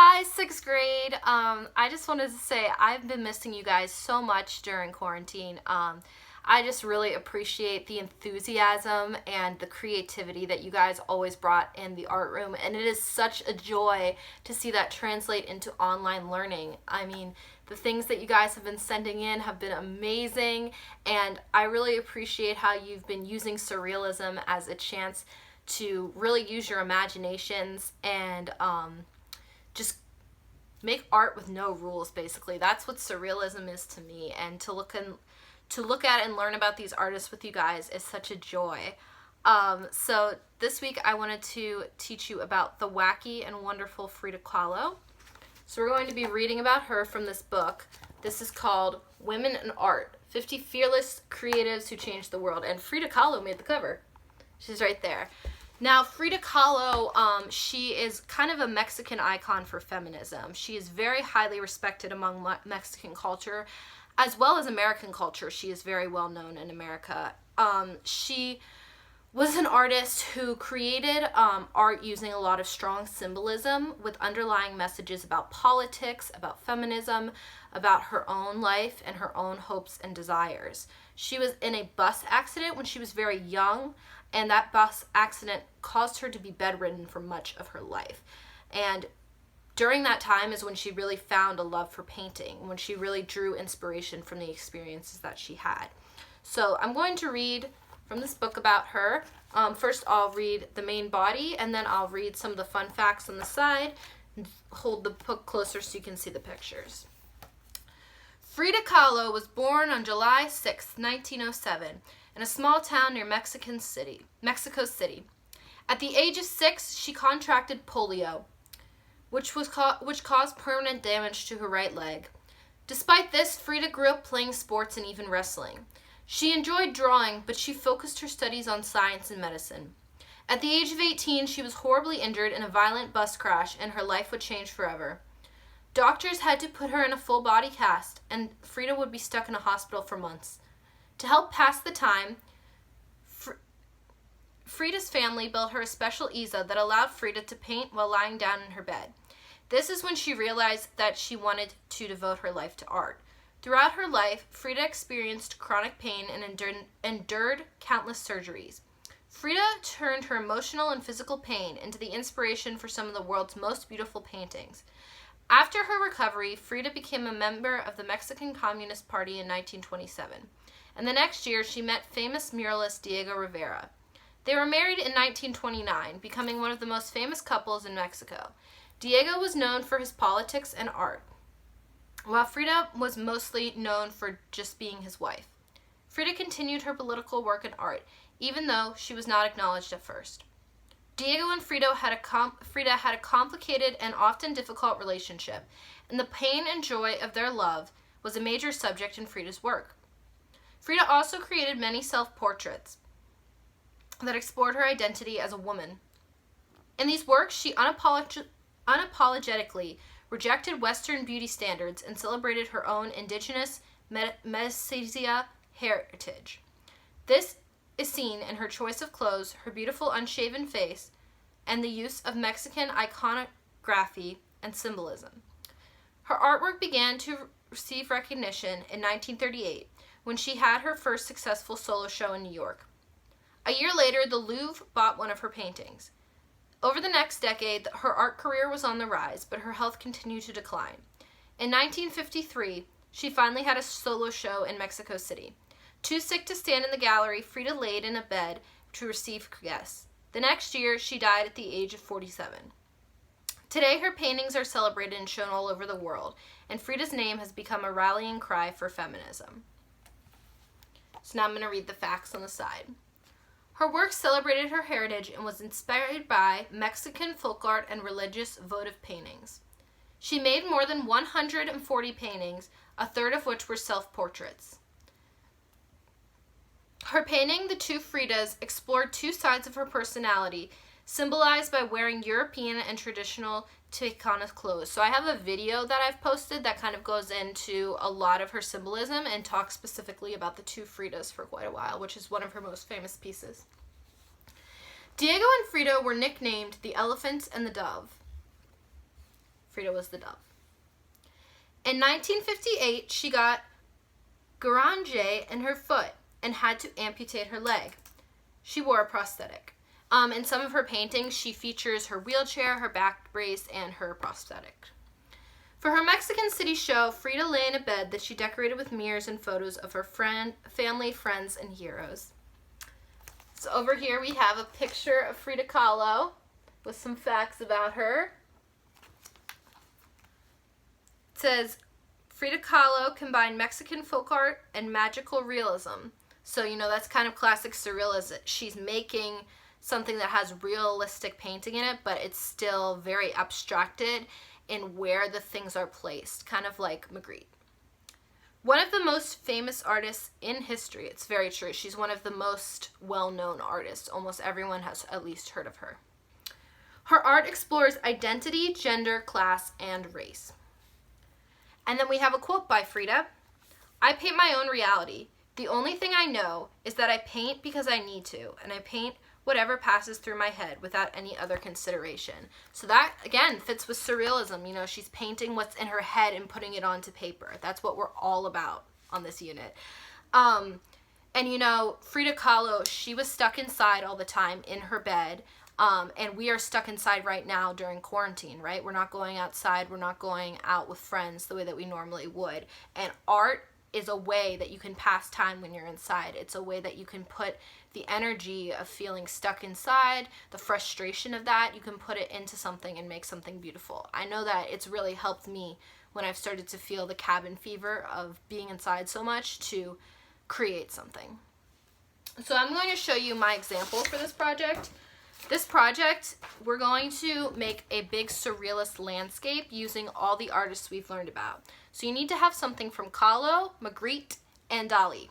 Hi, sixth grade. I just wanted to say I've been missing you guys so much during quarantine. I just really appreciate the enthusiasm and the creativity that you guys always brought in the art room, and it is such a joy to see that translate into online learning. I mean, the things that you guys have been sending in have been amazing, and I really appreciate how you've been using surrealism as a chance to really use your imaginations and just make art with no rules. Basically, that's what surrealism is to me, and to look at and learn about these artists with you guys is such a joy. So this week I wanted to teach you about the wacky and wonderful Frida Kahlo. So we're going to be reading about her from this book. This is called Women in Art: 50 Fearless Creatives Who Changed the World, and Frida Kahlo made the cover. She's right there. Now, Frida Kahlo, she is kind of a Mexican icon for feminism. She is very highly respected among Mexican culture, as well as American culture. She is very well known in America. She was an artist who created art using a lot of strong symbolism with underlying messages about politics, about feminism, about her own life and her own hopes and desires. She was in a bus accident when she was very young, and that bus accident caused her to be bedridden for much of her life. And during that time is when she really found a love for painting, when she really drew inspiration from the experiences that she had. So I'm going to read from this book about her. First I'll read the main body, and then I'll read some of the fun facts on the side. Hold the book closer so you can see the pictures. Frida Kahlo was born on July 6, 1907, in a small town near Mexico City. At the age of 6, she contracted polio, which caused permanent damage to her right leg. Despite this, Frida grew up playing sports and even wrestling. She enjoyed drawing, but she focused her studies on science and medicine. At the age of 18, she was horribly injured in a violent bus crash, and her life would change forever. Doctors had to put her in a full body cast, and Frida would be stuck in a hospital for months. To help pass the time, Frida's family built her a special easel that allowed Frida to paint while lying down in her bed. This is when she realized that she wanted to devote her life to art. Throughout her life, Frida experienced chronic pain and endured countless surgeries. Frida turned her emotional and physical pain into the inspiration for some of the world's most beautiful paintings. After her recovery, Frida became a member of the Mexican Communist Party in 1927. And the next year, she met famous muralist Diego Rivera. They were married in 1929, becoming one of the most famous couples in Mexico. Diego was known for his politics and art, while Frida was mostly known for just being his wife. Frida continued her political work and art, even though she was not acknowledged at first. Diego and Frida had a complicated and often difficult relationship, and the pain and joy of their love was a major subject in Frida's work. Frida also created many self-portraits that explored her identity as a woman. In these works, she unapologetically rejected Western beauty standards and celebrated her own indigenous Mestiza heritage. This is seen in her choice of clothes, her beautiful unshaven face, and the use of Mexican iconography and symbolism. Her artwork began to receive recognition in 1938 when she had her first successful solo show in New York. A year later, the Louvre bought one of her paintings. Over the next decade, her art career was on the rise, but her health continued to decline. In 1953, she finally had a solo show in Mexico City. Too sick to stand in the gallery, Frida laid in a bed to receive guests. The next year, she died at the age of 47. Today, her paintings are celebrated and shown all over the world, and Frida's name has become a rallying cry for feminism. So now I'm going to read the facts on the side. Her work celebrated her heritage and was inspired by Mexican folk art and religious votive paintings. She made more than 140 paintings, a third of which were self-portraits. Her painting, The Two Fridas, explored two sides of her personality, symbolized by wearing European and traditional Chicana clothes. So I have a video that I've posted that kind of goes into a lot of her symbolism and talks specifically about the two Fridas for quite a while, which is one of her most famous pieces. Diego and Frida were nicknamed the Elephant and the Dove. Frida was the dove. In 1958, she got grange in her foot and had to amputate her leg. She wore a prosthetic. In some of her paintings, she features her wheelchair, her back brace, and her prosthetic. For her Mexican City show, Frida lay in a bed that she decorated with mirrors and photos of her family, friends, and heroes. So over here we have a picture of Frida Kahlo with some facts about her. It says, Frida Kahlo combined Mexican folk art and magical realism. So, that's kind of classic surrealism. She's making something that has realistic painting in it, but it's still very abstracted in where the things are placed, kind of like Magritte. One of the most famous artists in history. It's very true. She's one of the most well-known artists. Almost everyone has at least heard of her. Her art explores identity, gender, class, and race. And then we have a quote by Frida. I paint my own reality. The only thing I know is that I paint because I need to, and I paint whatever passes through my head without any other consideration. So that, again, fits with surrealism. She's painting what's in her head and putting it onto paper. That's what we're all about on this unit. And, Frida Kahlo, she was stuck inside all the time in her bed. And we are stuck inside right now during quarantine, right? We're not going outside. We're not going out with friends the way that we normally would. And art is a way that you can pass time when you're inside. It's a way that you can put the energy of feeling stuck inside, the frustration of that, you can put it into something and make something beautiful. I know that it's really helped me when I've started to feel the cabin fever of being inside so much to create something. So I'm going to show you my example for this project. This project, we're going to make a big surrealist landscape using all the artists we've learned about. So you need to have something from Kahlo, Magritte, and Dali.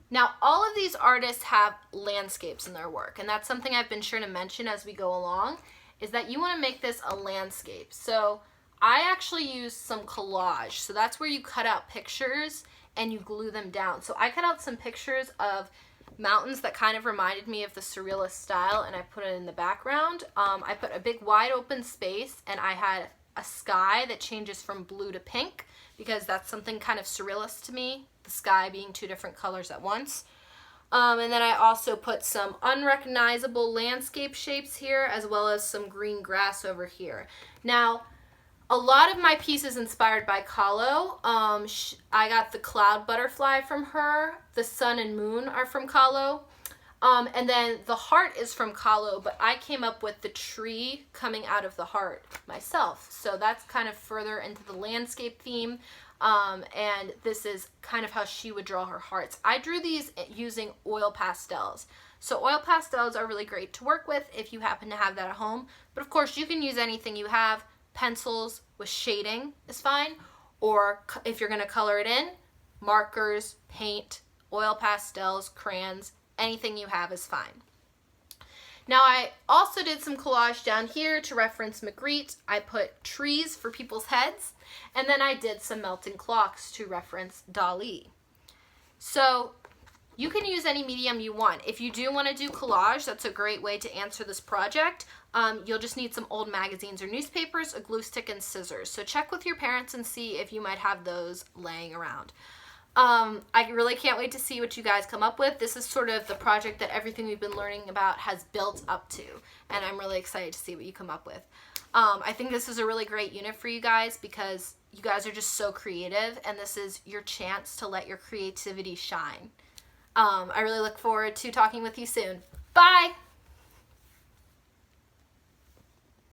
Now, all of these artists have landscapes in their work, and that's something I've been sure to mention as we go along, is that you want to make this a landscape. So I actually use some collage. So that's where you cut out pictures and you glue them down. So I cut out some pictures of mountains that kind of reminded me of the surrealist style, and I put it in the background. I put a big wide open space, and I had a sky that changes from blue to pink, because that's something kind of surrealist to me, the sky being two different colors at once. And then I also put some unrecognizable landscape shapes here, as well as some green grass over here. Now, a lot of my pieces inspired by Kahlo. I got the cloud butterfly from her. The sun and moon are from Kahlo. And then the heart is from Kahlo, but I came up with the tree coming out of the heart myself. So that's kind of further into the landscape theme. And this is kind of how she would draw her hearts. I drew these using oil pastels. So oil pastels are really great to work with if you happen to have that at home. But of course, you can use anything you have. Pencils with shading is fine. Or if you're going to color it in, markers, paint, oil pastels, crayons, anything you have is fine. Now I also did some collage down here to reference Magritte. I put trees for people's heads, and then I did some melting clocks to reference Dali. So you can use any medium you want. If you do want to do collage, that's a great way to answer this project. You'll just need some old magazines or newspapers, a glue stick, and scissors. So check with your parents and see if you might have those laying around. I really can't wait to see what you guys come up with. This is sort of the project that everything we've been learning about has built up to, and I'm really excited to see what you come up with. I think this is a really great unit for you guys because you guys are just so creative, and this is your chance to let your creativity shine. I really look forward to talking with you soon. Bye!